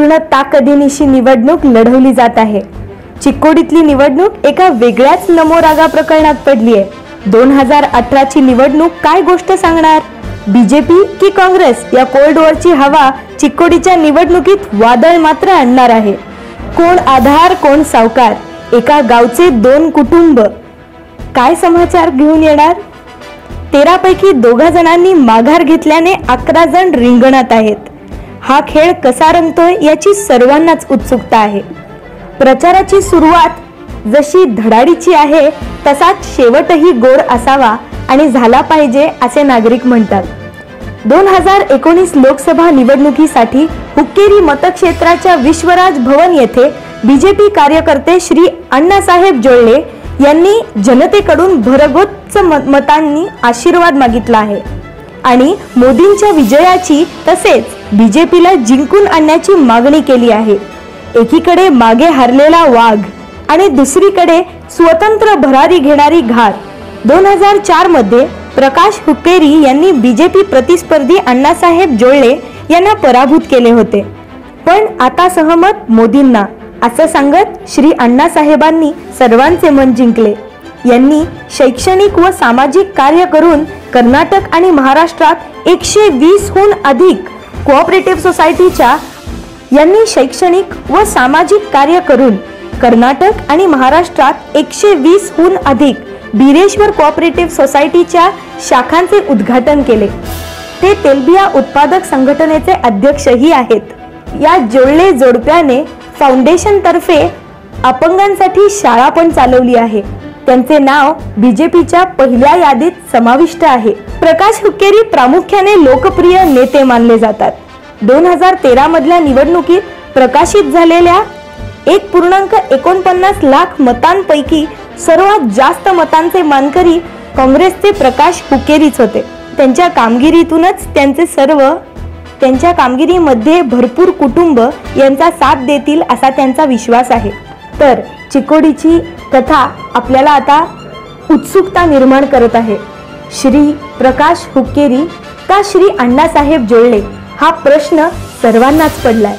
पूर्ण ताकदीनिशी निवडणूक लढवली जात आहे। चिक्कोडीतली निवडणूक एका वेगळ्याच नमोरागा प्रकरणात पडली आहे। 2018 ची निवडणूक काय गोष्ट सांगणार? बीजेपी की काँग्रेस या कोल्ड वॉरची हवा चिक्कोडीच्या निवडणुकीत वादळ मात्र आणणार आहे। कोण आधार कोण सावकार, एका गावचे दोन कुटुंब, काय समाचार घेऊन येणार? 13 पैकी 2 जणांनी माघार घेतल्याने 11 जण रिंगणात आहेत। हा खेळ कसा रंगतोय याची सर्वांनाच उत्सुकता आहे। प्रचाराची सुरुवात जशी धडाडीची आहे तसाच शेवटही गोड असावा आणि झाला पाहिजे असे नागरिक म्हणतात। 2019 लोकसभा निवडणुकीसाठी हुक्केरी मतक्षेत्राच्या विश्वराज भवन येथे बीजेपी कार्यकर्ते श्री अण्णासाहेब जोळले यांनी जनतेकडून भरघोस मतांनी आशीर्वाद मागितला आहे आणि मोदींच्या विजयाची तसेच बीजेपीला जिंकून आणण्याची मागणी केली आहे। एकीकडे मागे हरलेला वाघ आणि दुसरीकडे स्वतंत्र भरारी घेणारी घार। 2004 मध्ये प्रकाश हुक्केरी यांनी बीजेपी प्रतिस्पर्धी अण्णासाहेब जोळले यांना पराभूत केले होते, पण आता सहमत मोदींना असं सांगत श्री अण्णासाहेबांनी सर्वांचे मन जिंकले। यांनी शैक्षणिक व सामाजिक कार्य करून कर्नाटक आणि महाराष्ट्रात 120 हून अधिक कोऑपरेटिव्ह सोसायटीच्या यांनी शैक्षणिक व सामाजिक कार्य करून कर्नाटक आणि महाराष्ट्रात 120 हून अधिक बिरेश्वर कोऑपरेटिव्ह सोसायटीच्या शाखांचे उद्घाटन केले। ते तेलबिया उत्पादक संघटनेचे अध्यक्षही आहेत। या जोळले जोडप्याने फाउंडेशन तर्फे अपंगांसाठी शाळा पण चालवली आहे। त्यांचे नाव बीजेपीच्या पहिल्या यादीत समाविष्ट आहे। प्रकाश हुक्केरी प्रामुख्याने लोकप्रिय नेते मानले जातात। 2013 मधल्या निवडणुकीत प्रकाशित झालेल्या 1.49 लाख मतांपैकी सर्वात जास्त मतांचे मानकरी काँग्रेसचे प्रकाश हुक्केरीच होते। त्यांच्या कामगिरीतूनच त्यांच्या कामगिरीमध्ये भरपूर कुटुंब यांचा साथ देतील असा त्यांचा विश्वास आहे। तर चिक्कोडीची कथा आपल्याला आता उत्सुकता निर्माण करत आहे। श्री प्रकाश हुक्केरी का श्री अण्णासाहेब जोळले हा प्रश्न सर्वांनाच पडलाय।